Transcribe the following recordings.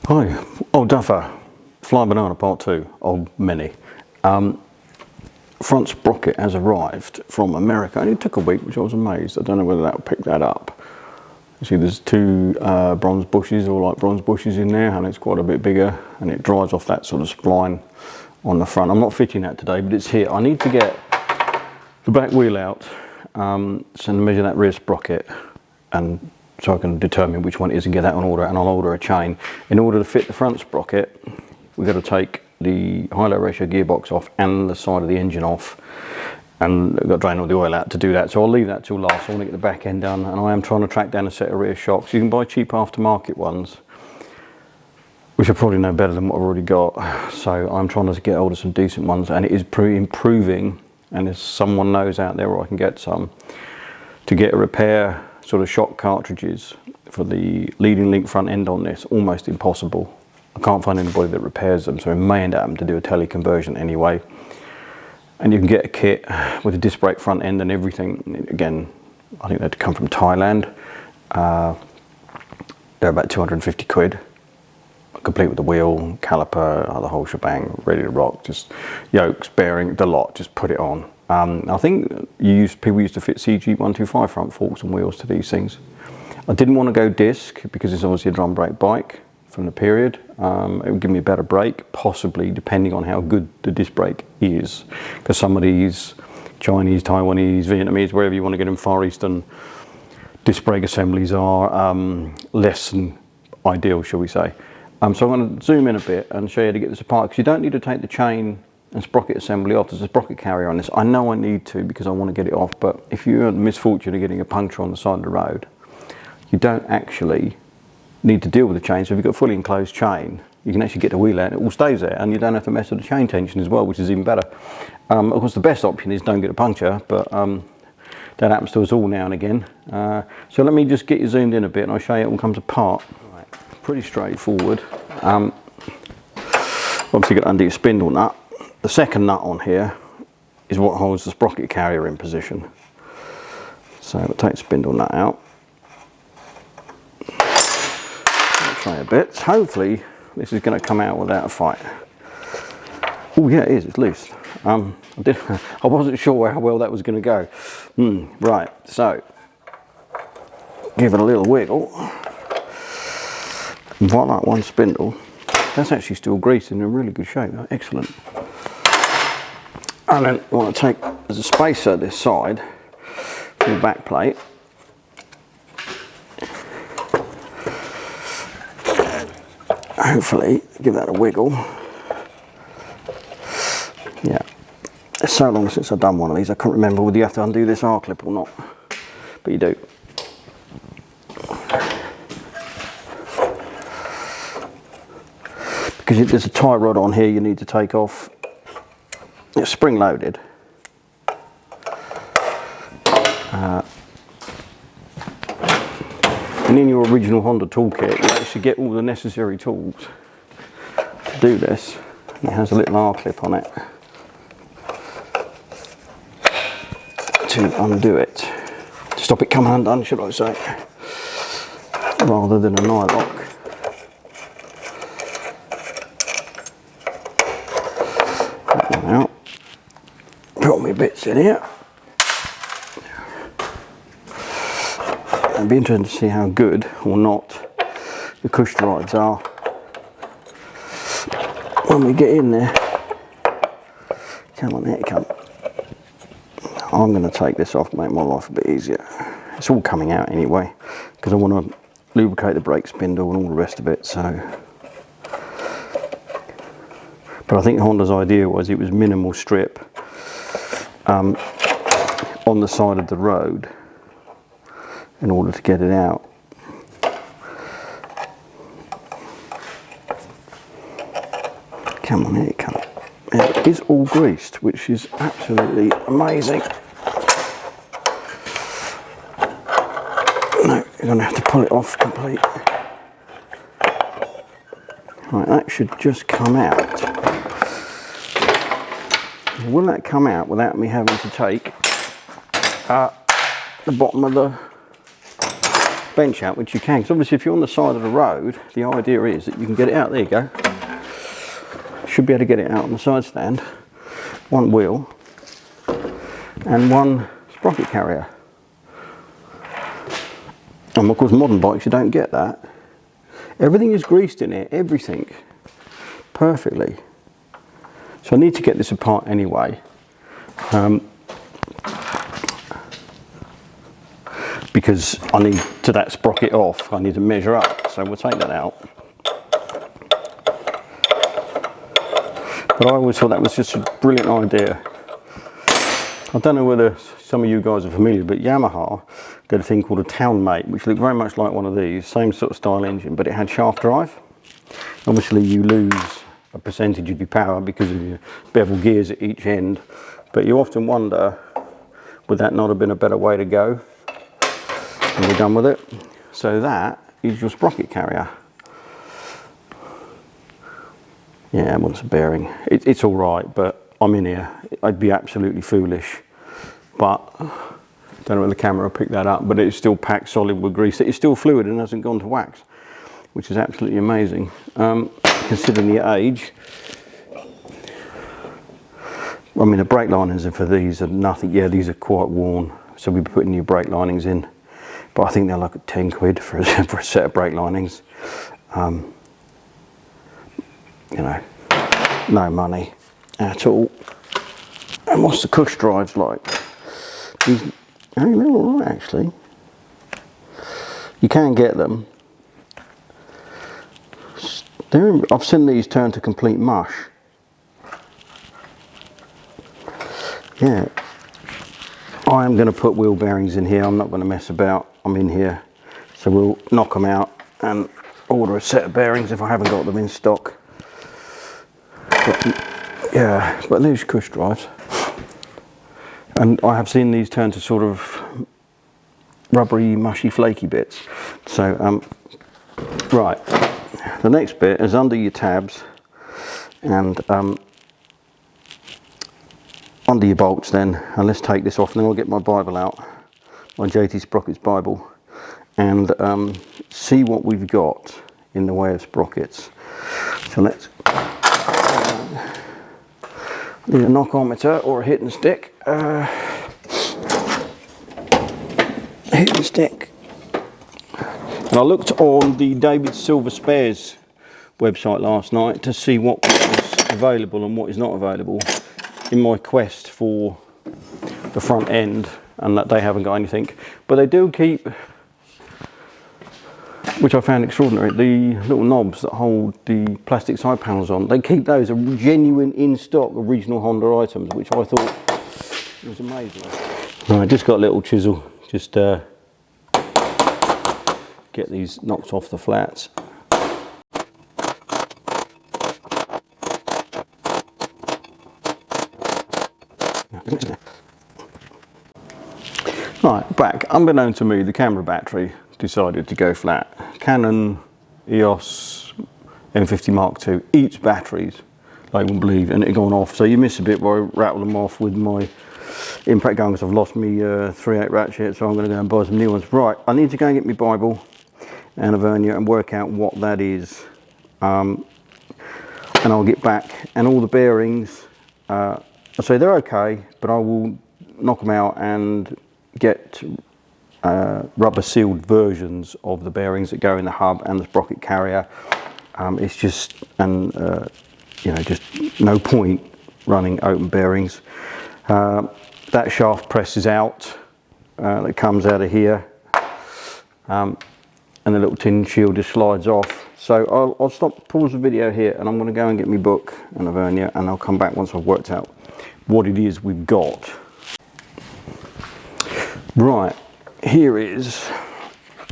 Hi, old Duffer, Fly Banana Part 2, old mini. Front sprocket has arrived from America, and it took a week, which I was amazed. I don't know whether that will pick that up. You see there's two bronze bushes, all like bronze bushes in there, and it's quite a bit bigger, and it drives off that sort of spline on the front. I'm not fitting that today, but it's here. I need to get the back wheel out, so measure that rear sprocket, and so I can determine which one it is and get that on order, and I'll order a chain. In order to fit the front sprocket, we've got to take the high-low ratio gearbox off and the side of the engine off, and I've got to drain all the oil out to do that, so I'll leave that till last. I want to get the back end done, and I am trying to track down a set of rear shocks. You can buy cheap aftermarket ones, which I probably know better than what I've already got, so I'm trying to get hold of some decent ones, and it is improving, and if someone knows out there where I can get some, to get a repair sort of shock cartridges for the leading link front end on this, almost impossible. I can't find anybody that repairs them, so we may end up having to do a tele conversion anyway. And you can get a kit with a disc brake front end and everything. Again, I think they'd come from Thailand. They're about 250 quid, complete with the wheel, caliper, the whole shebang, ready to rock. Just yokes, bearing, the lot, just put it on. I think people used to fit CG125 front forks and wheels to these things. I didn't want to go disc because it's obviously a drum brake bike from the period. It would give me a better brake, possibly, depending on how good the disc brake is. Because some of these Chinese, Taiwanese, Vietnamese, wherever you want to get them, Far Eastern disc brake assemblies are less than ideal, shall we say. So I'm going to zoom in a bit and show you how to get this apart, because you don't need to take the chain and sprocket assembly off. There's a sprocket carrier on this. I know I need to because I want to get it off, but if you have the misfortune of getting a puncture on the side of the road, you don't actually need to deal with the chain. So if you've got a fully enclosed chain, you can actually get the wheel out and it all stays there, and you don't have to mess with the chain tension as well, which is even better. Of course, the best option is don't get a puncture, but that happens to us all now and again. So let me just get you zoomed in a bit and I'll show you it all comes apart. Right. Pretty straightforward. Obviously, you've got to undo your spindle nut. The second nut on here is what holds the sprocket carrier in position. So we'll take the spindle nut out. I'll try a bit. Hopefully this is going to come out without a fight. Oh yeah, it is, it's loose. I wasn't sure how well that was going to go. Right, so give it a little wiggle. And like that one spindle, that's actually still greased and in really good shape. Excellent. And then you want to take, there's a spacer this side for the back plate. Hopefully give that a wiggle. Yeah, it's so long since I've done one of these, I can't remember whether you have to undo this R-clip or not, but you do. Because there's a tie rod on here you need to take off. It's spring loaded. And in your original Honda toolkit you actually get all the necessary tools to do this. It has a little R-clip on it to undo it, to stop it coming undone, should I say, rather than a nylock. That one out. Put all my bits in here. It'd be interesting to see how good or not the cush drives are when we get in there. Come on, there you come. I'm going to take this off, make my life a bit easier. It's all coming out anyway, because I want to lubricate the brake spindle and all the rest of it. So, but I think Honda's idea was it was minimal strip on the side of the road in order to get it out. Come on, here you come. It is all greased, which is absolutely amazing. No, you're going to have to pull it off complete. Right, that should just come out. Will that come out without me having to take the bottom of the bench out, which you can, because obviously if you're on the side of the road, the idea is that you can get it out. There you go. Should be able to get it out on the side stand. One wheel and one sprocket carrier. And of course modern bikes you don't get that. Everything is greased in it, everything, perfectly. So I need to get this apart anyway. Because I need to that sprocket off, I need to measure up, so we'll take that out. But I always thought that was just a brilliant idea. I don't know whether some of you guys are familiar, but Yamaha did a thing called a Townmate, which looked very much like one of these, same sort of style engine, but it had shaft drive. Obviously you lose a percentage of your power because of your bevel gears at each end, but you often wonder, would that not have been a better way to go? And we're done with it. So that is your sprocket carrier. Yeah, it wants a bearing. It's all right, but I'm in here. I'd be absolutely foolish. But don't know whether the camera will pick that up, but it's still packed solid with grease. It's still fluid and hasn't gone to wax, which is absolutely amazing. Considering the age. I mean, the brake linings for these are nothing. Yeah, these are quite worn, so we'll be putting new brake linings in. But I think they're like 10 quid for a set of brake linings. You know, no money at all. And what's the cush drives like? These, they're all right actually. You can get them. I've seen these turn to complete mush. Yeah. I am going to put wheel bearings in here. I'm not going to mess about. I'm in here. So we'll knock them out and order a set of bearings if I haven't got them in stock. But, yeah, but these cush drives. And I have seen these turn to sort of rubbery, mushy, flaky bits. So, right. The next bit is under your tabs and under your bolts then, and let's take this off and then I'll get my Bible out, my JT Sprockets Bible, and see what we've got in the way of sprockets. So let's need a knock-o-meter or a hit and stick. Hit and stick. And I looked on the David Silver Spares website last night to see what was available and what is not available in my quest for the front end, and that they haven't got anything. But they do keep, which I found extraordinary, the little knobs that hold the plastic side panels on. They keep those are genuine in-stock original Honda items, which I thought was amazing. Right, just got a little chisel, just get these knocked off the flats. Right, back. Unbeknown to me, the camera battery decided to go flat. Canon EOS M50 Mark II eats batteries, like you wouldn't believe, and it had gone off. So you miss a bit where I rattle them off with my impact gun because I've lost me 3/8 ratchet, so I'm going to go and buy some new ones. Right, I need to go and get my Bible and a vernier and work out what that is. And I'll get back, and all the bearings, I say they're okay, but I will knock them out and get rubber sealed versions of the bearings that go in the hub and the sprocket carrier. It's just, and you know, just no point running open bearings. That shaft presses out, that comes out of here, and the little tin shield just slides off. So I'll pause the video here, and I'm going to go and get my book and a vernier, and I'll come back once I've worked out what it is we've got. Right, here is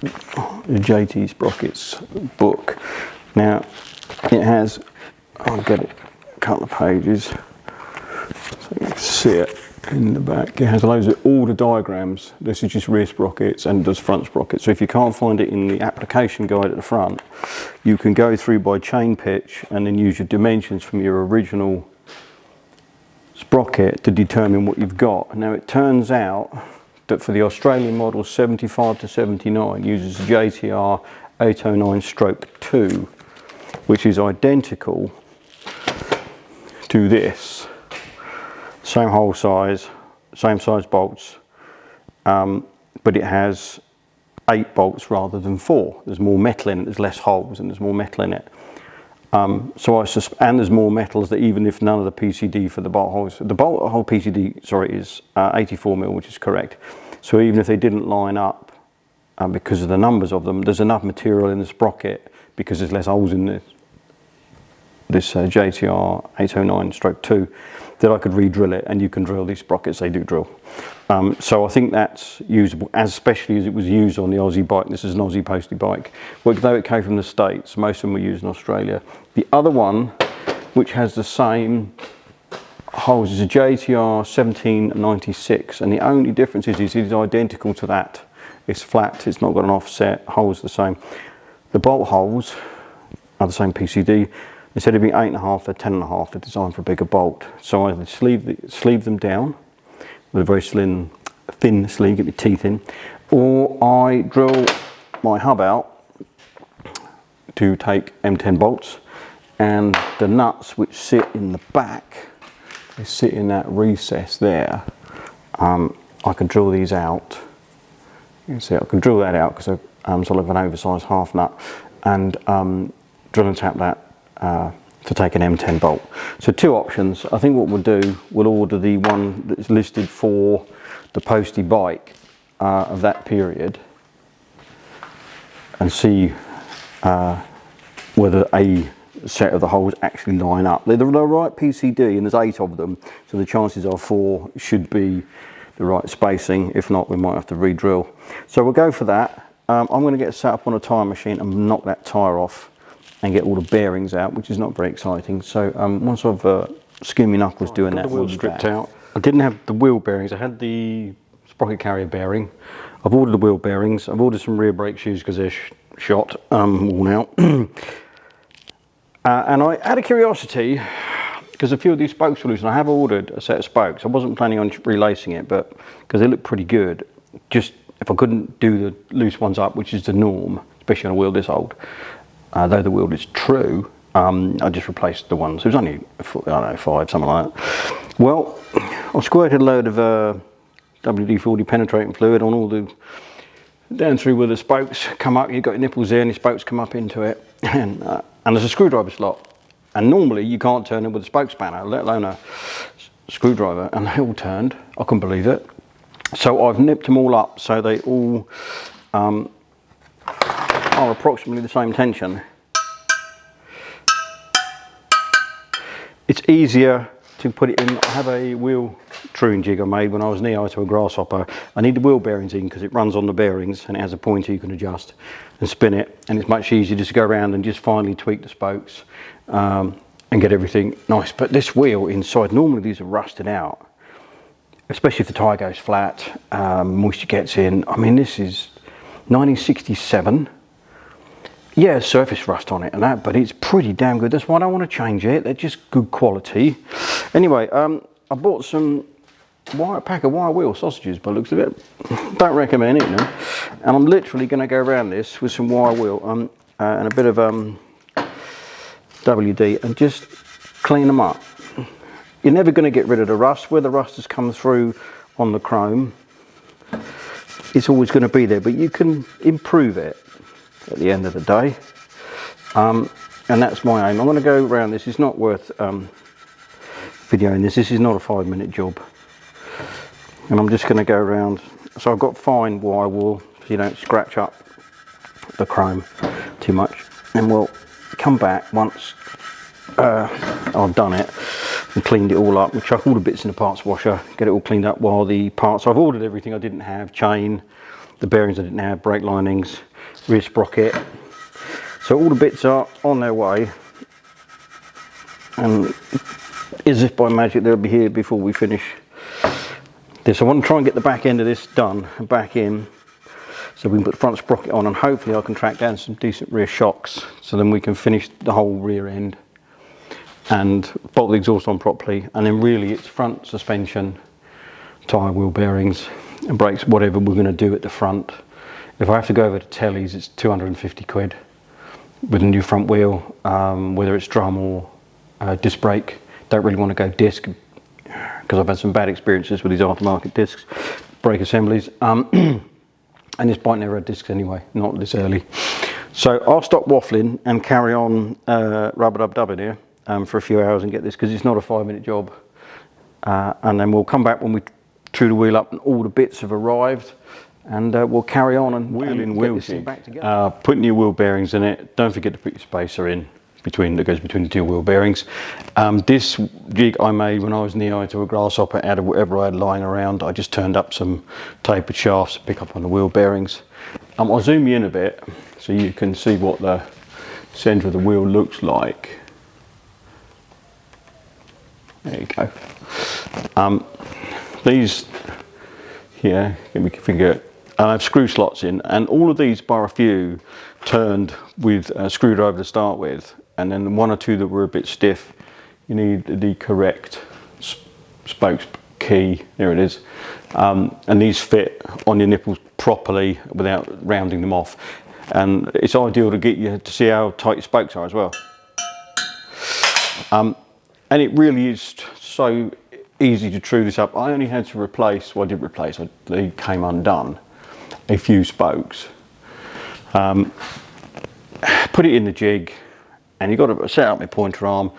the JT Sprockets book. Now it has, I'll get it a couple of pages so you can see it in the back. It has loads of all the diagrams. This is just rear sprockets and does front sprockets. So if you can't find it in the application guide at the front, you can go through by chain pitch and then use your dimensions from your original sprocket to determine what you've got. Now it turns out that for the Australian model 75 to 79 uses a JTR 809/2, which is identical to this. Same hole size, same size bolts, but it has 8 bolts rather than 4. There's more metal in it, there's less holes and there's more metal in it. And there's more metals, that even if none of the PCD for the bolt holes, the bolt hole PCD, sorry, is 84mm, which is correct. So even if they didn't line up because of the numbers of them, there's enough material in the sprocket, because there's less holes in this JTR 809/2, that I could re-drill it, and you can drill these sprockets, they do drill. So I think that's usable, especially as it was used on the Aussie bike. This is an Aussie postie bike. Well, though it came from the States, most of them were used in Australia. The other one, which has the same holes, is a JTR 1796, and the only difference is it is identical to that. It's flat, it's not got an offset, holes the same. The bolt holes are the same PCD. Instead of being 8.5, they're 10.5. They're designed for a bigger bolt. So I either sleeve them down with a very thin sleeve, get my teeth in, or I drill my hub out to take M10 bolts, and the nuts which sit in the back, they sit in that recess there. I can drill these out. You can see I can drill that out because I'm sort of an oversized half nut, and drill and tap that to take an M10 bolt. So 2 options. I think what we'll do, we'll order the one that's listed for the postie bike of that period, and see whether a set of the holes actually line up. They're the right PCD, and there's 8 of them, so the chances are 4 should be the right spacing. If not, we might have to re-drill. So we'll go for that. I'm going to get set up on a tyre machine and knock that tyre off and get all the bearings out, which is not very exciting. So once I've skinned my knuckles doing that, the wheel stripped out. I didn't have the wheel bearings. I had the sprocket carrier bearing. I've ordered the wheel bearings. I've ordered some rear brake shoes because they're shot, worn out. And I had a curiosity, because a few of these spokes were loose, and I have ordered a set of spokes. I wasn't planning on relacing it, but because they look pretty good, just if I couldn't do the loose ones up, which is the norm, especially on a wheel this old, though the wheel is true, I just replaced the ones. It was only, I don't know, 5, something like that. Well, I squirted a load of WD-40 penetrating fluid on all the, down through where the spokes come up. You've got your nipples there and your spokes come up into it. And there's a screwdriver slot. And normally you can't turn it with a spoke spanner, let alone a screwdriver. And they all turned. I couldn't believe it. So I've nipped them all up so they all are approximately the same tension. It's easier to put it in. I have a wheel truing jig I made when I was knee-high to a grasshopper. I need the wheel bearings in because it runs on the bearings, and it has a pointer you can adjust and spin it, and it's much easier just to go around and just finely tweak the spokes and get everything nice. But this wheel inside, normally these are rusted out, especially if the tyre goes flat, moisture gets in. I mean, this is 1967. Yeah, surface rust on it and that, but it's pretty damn good. That's why I don't want to change it. They're just good quality. Anyway, I bought some pack of wire wheel sausages by the looks of it. Don't recommend it, no. And I'm literally going to go around this with some wire wheel and a bit of WD and just clean them up. You're never going to get rid of the rust. Where the rust has come through on the chrome, it's always going to be there, but you can improve it at the end of the day, and that's my aim. I'm going to go around this. It's not worth videoing this. This is not a 5-minute job, and I'm just going to go around. So I've got fine wire wool so you don't scratch up the chrome too much, and we'll come back once I've done it and cleaned it all up. We chuck all the bits in the parts washer, get it all cleaned up, while the parts, I've ordered everything I didn't have: chain, the bearings I didn't have, brake linings, rear sprocket. So all the bits are on their way, and as if by magic they'll be here before we finish this. I want to try and get the back end of this done and back in, so we can put the front sprocket on, and hopefully I can track down some decent rear shocks, so then we can finish the whole rear end and bolt the exhaust on properly. And then really it's front suspension, tyre, wheel bearings, and brakes, whatever we're going to do at the front. If I have to go over to Telly's, it's 250 quid with a new front wheel, whether it's drum or disc brake. Don't really want to go disc because I've had some bad experiences with these aftermarket discs, brake assemblies. And this bike never had discs anyway, not this early. So I'll stop waffling and carry on rubber-dub-dubbing here for a few hours and get this, because it's not a 5-minute job. And then we'll come back when we true the wheel up and all the bits have arrived, and we'll carry on and wheel jig. Put new wheel bearings in it. Don't forget to put your spacer in that goes between the two wheel bearings. This jig I made when I was knee high to a grasshopper out of whatever I had lying around. I just turned up some tapered shafts to pick up on the wheel bearings. I'll zoom you in a bit so you can see what the centre of the wheel looks like. There you go. These here, we can figure, I have screw slots in, and all of these, bar a few, turned with a screwdriver to start with, and then one or two that were a bit stiff, you need the correct spokes key. There it is. And these fit on your nipples properly without rounding them off. And it's ideal to get you to see how tight your spokes are as well. And it really is so easy to true this up. I only had to replace, well I did replace, they came undone, a few spokes. Put it in the jig, and you've got to set up my pointer arm.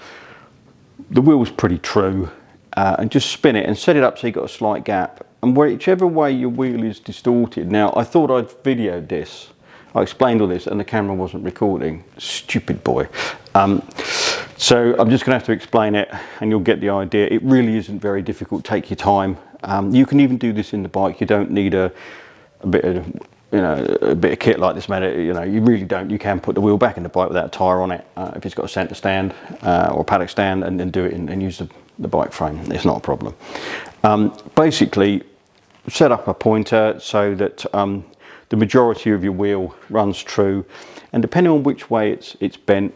The wheel's pretty true, and just spin it and set it up so you've got a slight gap. And whichever way your wheel is distorted. Now, I thought I'd videoed this. I explained all this and the camera wasn't recording. Stupid boy. So I'm just going to have to explain it and you'll get the idea. It really isn't very difficult. Take your time. You can even do this in the bike. You don't need a bit of a bit of kit like this, man. You really don't. You can put the wheel back in the bike without a tyre on it if it's got a centre stand or a paddock stand, and then do it and use the bike frame. It's not a problem. Basically, set up a pointer so that the majority of your wheel runs true, and depending on which way it's bent,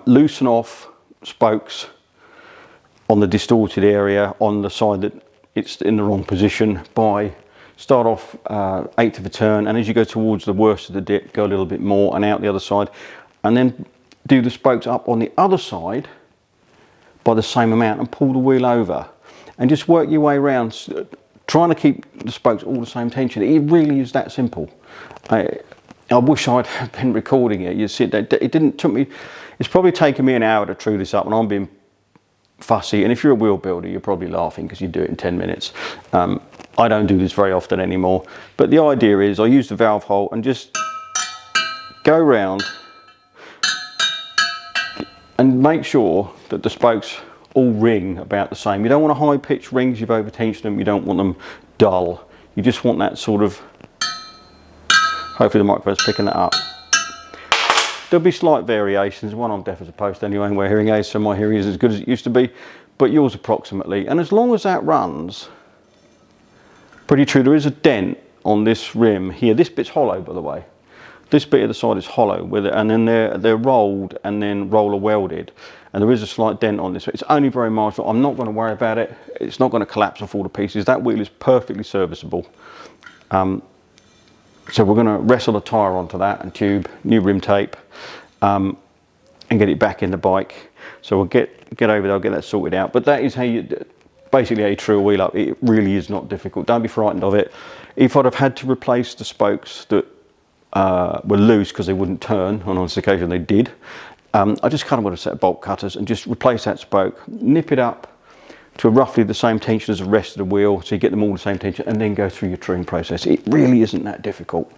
loosen off spokes on the distorted area on the side that it's in the wrong position by start off 1/8 of a turn, and as you go towards the worst of the dip, go a little bit more and out the other side, and then do the spokes up on the other side by the same amount and pull the wheel over, and just work your way around, trying to keep the spokes all the same tension. It really is that simple. I wish I'd been recording it. You see, it's probably taken me an hour to true this up, and I'm being fussy, and if you're a wheel builder you're probably laughing because you do it in 10 minutes. I don't do this very often anymore, but the idea is I use the valve hole and just go around and make sure that the spokes all ring about the same. You don't want high pitched rings, you've over tensioned them, you don't want them dull. You just want that sort of, hopefully the microphone's picking that up. There'll be slight variations. One, I'm deaf as a post anyway, and wear hearing aids, so my hearing is as good as it used to be, but yours approximately. And as long as that runs pretty true, there is a dent on this rim here. This bit's hollow, by the way. This bit of the side is hollow with it, and then they're rolled and then roller welded, and there is a slight dent on this. It's only very marginal. I'm not going to worry about it. It's not going to collapse and fall to pieces. That wheel is perfectly serviceable. So we're going to wrestle a tyre onto that and tube, new rim tape, and get it back in the bike. So we'll get over there, I'll get that sorted out. But that is how you, basically how you true a wheel up. It really is not difficult. Don't be frightened of it. If I'd have had to replace the spokes that were loose because they wouldn't turn, on this occasion they did, I just kind of got a set of bolt cutters and just replace that spoke, nip it up to roughly the same tension as the rest of the wheel, so you get them all the same tension, and then go through your truing process. It really isn't that difficult.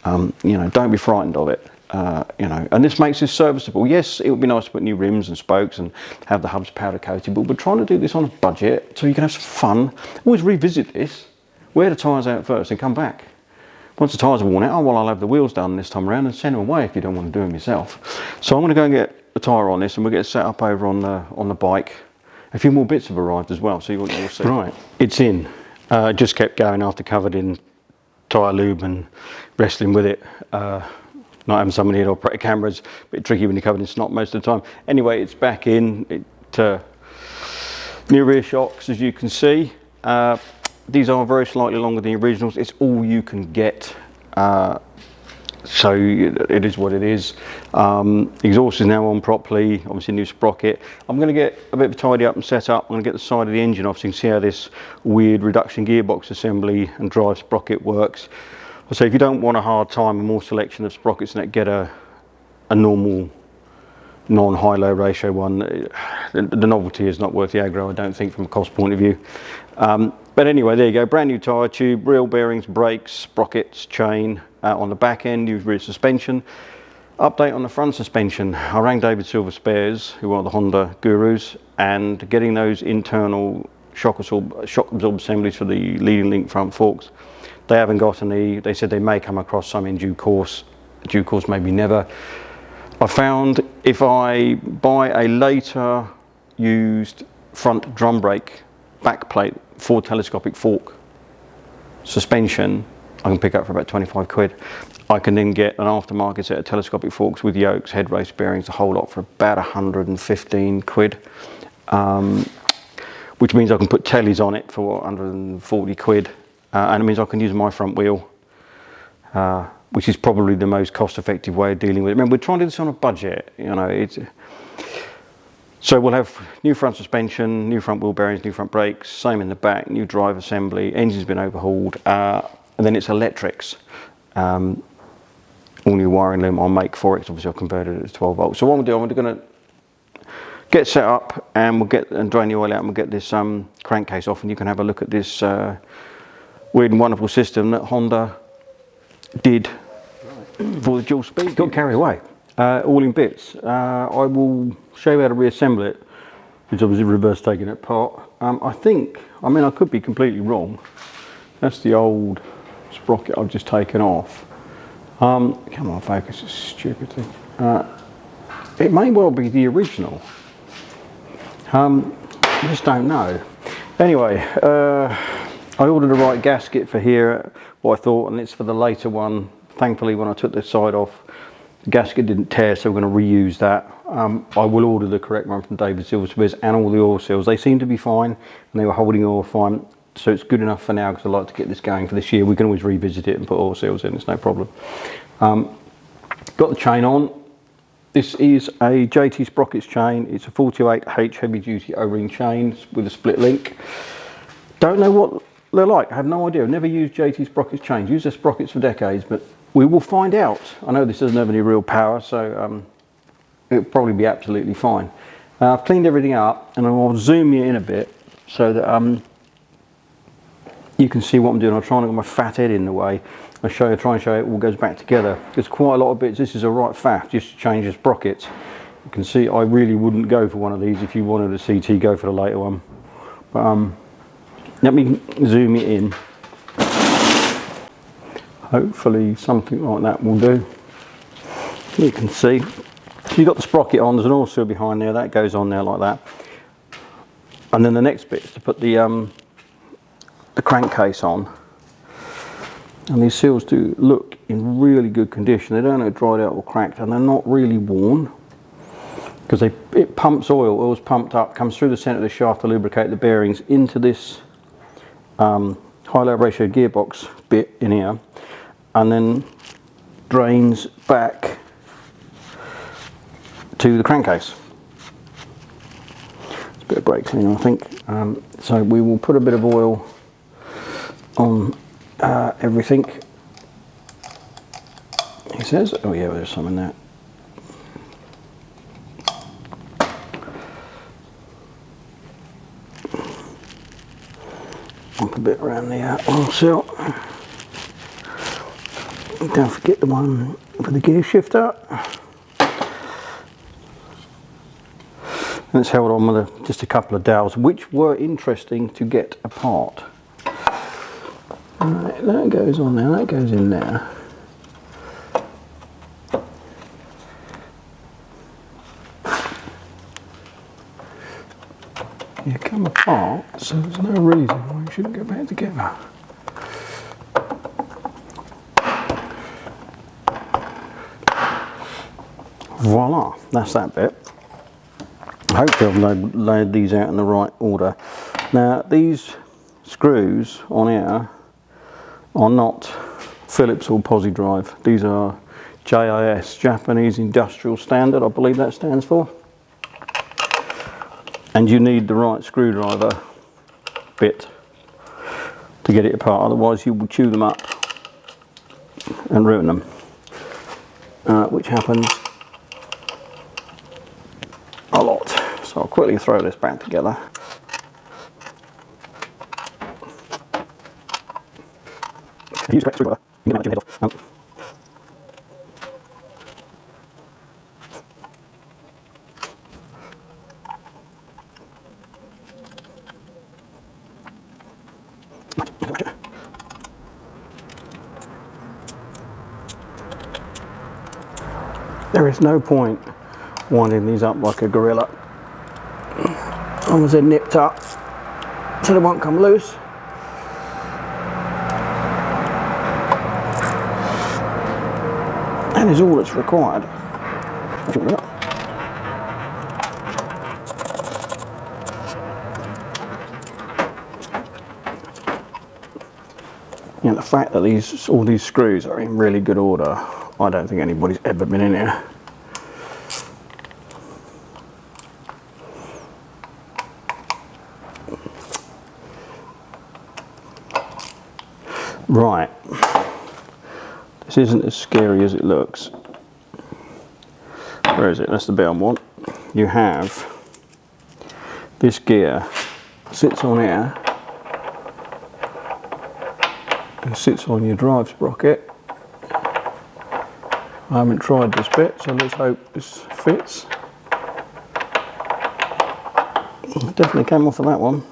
Don't be frightened of it. And this makes this serviceable. Yes, it would be nice to put new rims and spokes and have the hubs powder coated, but we're trying to do this on a budget so you can have some fun. Always revisit this, wear the tyres out first and come back. Once the tyres are worn out, I'll have the wheels done this time around and send them away if you don't want to do them yourself. So I'm going to go and get a tyre on this, and we'll get it set up over on the bike. A few more bits have arrived as well, so you'll see. Right, it's in. Just kept going after covered in tyre lube and wrestling with it. Not having somebody here to operate cameras, a bit tricky when you're covered in snot most of the time. Anyway, it's back in. New rear shocks, as you can see. these are very slightly longer than the originals. It's all you can get. So it is what it is. Exhaust is now on properly, obviously new sprocket. I'm going to get a bit of a tidy up and set up. I'm going to get the side of the engine off so you can see how this weird reduction gearbox assembly and drive sprocket works. So if you don't want a hard time and more selection of sprockets, then get a normal non-high-low ratio one. The novelty is not worth the aggro, I don't think, from a cost point of view. But anyway, there you go, brand new tyre tube, real bearings, brakes, sprockets, chain. On the back end, new rear suspension. Update on the front suspension. I rang David Silver Spares, who are the Honda gurus, and getting those internal shock absorb assemblies for the leading link front forks. They haven't got any. They said they may come across some in due course. Due course, maybe never. I found if I buy a later used front drum brake backplate for telescopic fork suspension, I can pick up for about 25 quid. I can then get an aftermarket set of telescopic forks with yokes, head race bearings, the whole lot for about 115 quid. Which means I can put tellies on it for 140 quid. And it means I can use my front wheel, which is probably the most cost-effective way of dealing with it. Remember, we're trying to do this on a budget, you know. So we'll have new front suspension, new front wheel bearings, new front brakes, same in the back, new drive assembly, engine's been overhauled, and then it's electrics. All new wiring loom I'll make for it, 'cause obviously I've converted it to 12 volts. So what I'm going to do, I'm going to get set up and we'll drain the oil out and we'll get this crankcase off, and you can have a look at this weird and wonderful system that Honda did for the dual speed. Got carried away, all in bits. I will show you how to reassemble it, which obviously reverse taking it apart. I could be completely wrong. That's the old sprocket I've just taken off. Come on, focus, it's stupid thing. It may well be the original. I just don't know. Anyway, I ordered the right gasket for here, what I thought, and it's for the later one. Thankfully, when I took the side off, the gasket didn't tear, so we're going to reuse that. I will order the correct one from David Silver Spares and all the oil seals. They seem to be fine, and they were holding oil fine, so it's good enough for now because I'd like to get this going for this year. We can always revisit it and put oil seals in, it's no problem. Got the chain on. This is a JT Sprockets chain. It's a 48H heavy duty O-ring chain with a split link. Don't know what they're like, I have no idea. I've never used JT Sprockets chains, used their sprockets for decades, but we will find out. I know this doesn't have any real power, so it'll probably be absolutely fine. I've cleaned everything up, and I'll zoom you in a bit so that you can see what I'm doing. I'll try and get my fat head in the way. I'll try and show you it all goes back together. There's quite a lot of bits. This is a right faff, just to change the sprockets. You can see I really wouldn't go for one of these. If you wanted a CT, go for the later one. But let me zoom it in. Hopefully something like that will do. You can see. So you've got the sprocket on, there's an oil seal behind there, that goes on there like that. And then the next bit is to put the crankcase on. And these seals do look in really good condition. They don't look dried out or cracked, and they're not really worn. Because it pumps oil, oil's pumped up, comes through the centre of the shaft to lubricate the bearings into this high-low ratio gearbox bit in here, and then drains back to the crankcase. It's a bit of brake cleaner, I think. So we will put a bit of oil on everything. He says, oh yeah, there's some in there. Up a bit around the oil seal. Don't forget the one for the gear shifter. And it's held on with just a couple of dowels, which were interesting to get apart. Right, that goes on there, that goes in there. You come apart, so there's no reason why you shouldn't go back together. Voila, that's that bit. Hopefully I've laid these out in the right order. Now these screws on here are not Phillips or Posi drive. These are JIS, Japanese Industrial Standard, I believe that stands for. And you need the right screwdriver bit to get it apart, otherwise you will chew them up and ruin them, which happens a lot. So I'll quickly throw this back together. Use a screwdriver, you can get your head off. There is no point winding these up like a gorilla. As long as they're nipped up so they won't come loose. That is all that's required. You know, the fact that all these screws are in really good order, I don't think anybody's ever been in here. Right, this isn't as scary as it looks. Where is it? That's the bit I want. You have this gear, sits on here, and sits on your drive sprocket. I haven't tried this bit, so let's hope this fits. It definitely came off of that one.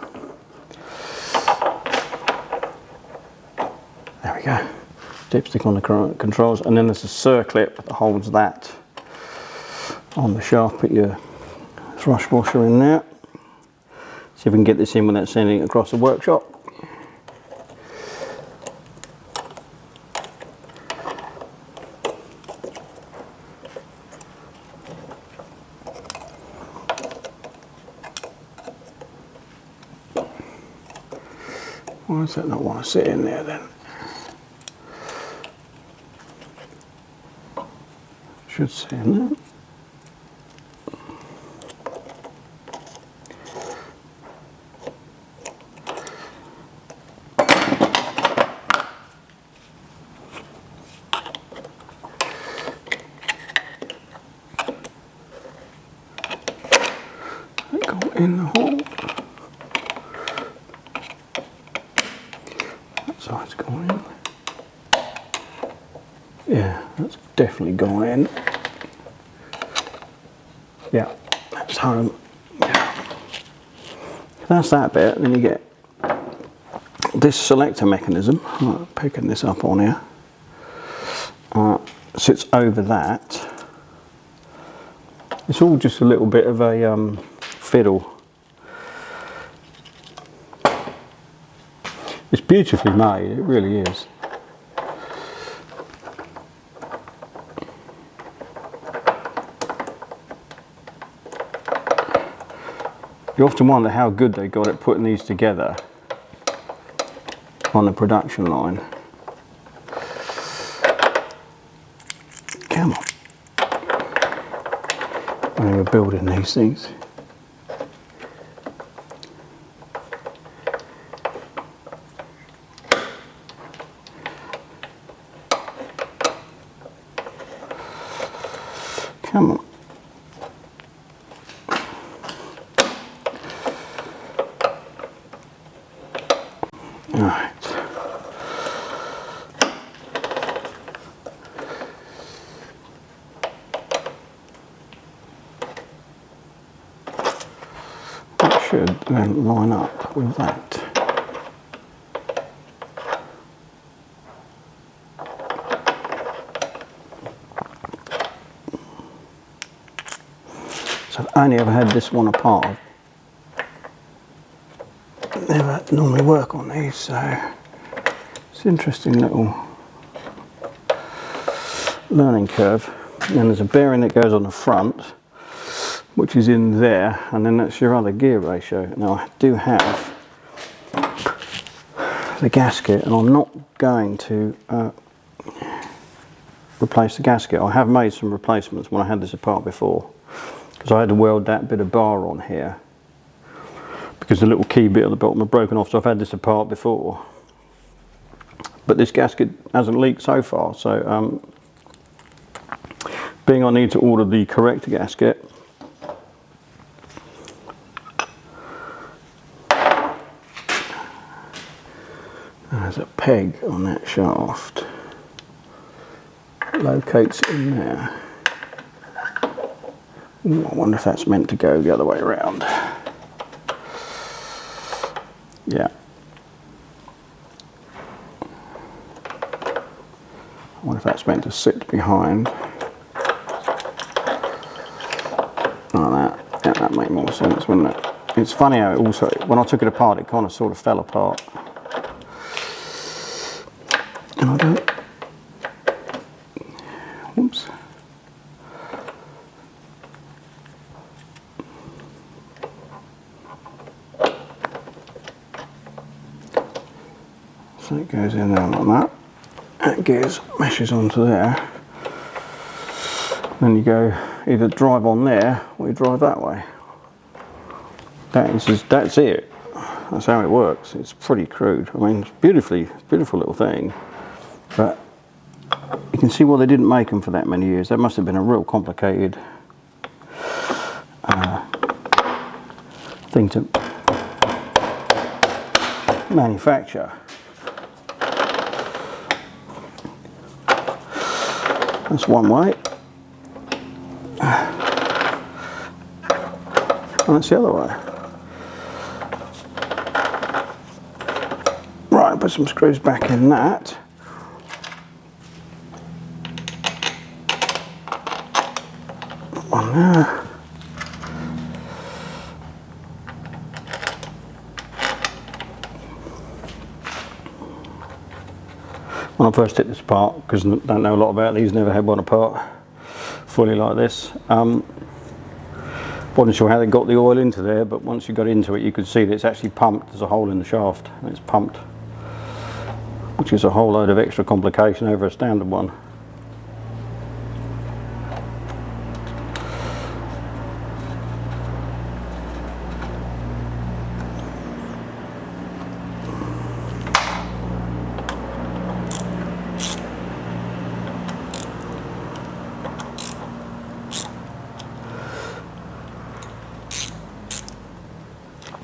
There we go. Dipstick on the controls, and then there's a circlip that holds that on the shaft. Put your thrush washer in there. See if we can get this in without sending it across the workshop. Why does that not want to sit in there then? Should sit in there. Go in the hole. That side's going in. Yeah, that's definitely gone in. Yeah, that's home. Yeah. That's that bit. Then you get this selector mechanism. I'm picking this up on here. Sits over that. It's all just a little bit of a fiddle. It's beautifully made, it really is. You often wonder how good they got at putting these together on the production line. Come on. When they were building these things. Come on. Alright. That should then line up with that. So I've only ever had this one apart. Never normally work on these, so it's an interesting little learning curve. And then there's a bearing that goes on the front, which is in there, and then that's your other gear ratio. Now I do have the gasket, and I'm not going to replace the gasket. I have made some replacements when I had this apart before, because I had to weld that bit of bar on here because the little key bit at the bottom had broken off, so I've had this apart before. But this gasket hasn't leaked so far, so being I need to order the correct gasket, there's a peg on that shaft, locates it in there. Ooh, I wonder if that's meant to go the other way around. Yeah. I wonder if that's meant to sit behind. Like that. Yeah, that make more sense, wouldn't it? It's funny how it also, when I took it apart, it kind of sort of fell apart. And I don't. Oops. So it goes in there like that. That gears meshes onto there. Then you go either drive on there or you drive that way. That's it. That's how it works. It's pretty crude. I mean, it's beautiful little thing. But you can see why they didn't make them for that many years. That must have been a real complicated thing to manufacture. That's one way. And that's the other way. Right, put some screws back in that. One there. When I first took this apart, because I don't know a lot about these, never had one apart fully like this. Wasn't sure how they got the oil into there, but once you got into it, you could see that it's actually pumped. There's a hole in the shaft, and it's pumped, which is a whole load of extra complication over a standard one.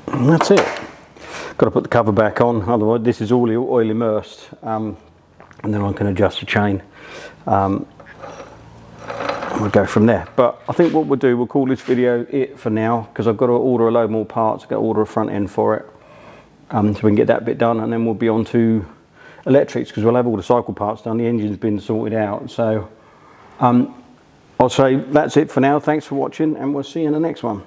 And that's it. Got to put the cover back on, otherwise this is all oil immersed, and then I can adjust the chain. And we'll go from there. But I think what we'll do, we'll call this video it for now, because I've got to order a load more parts. I've got to order a front end for it, so we can get that bit done, and then we'll be on to electrics, because we'll have all the cycle parts done. The engine's been sorted out. So I'll say that's it for now. Thanks for watching, and we'll see you in the next one.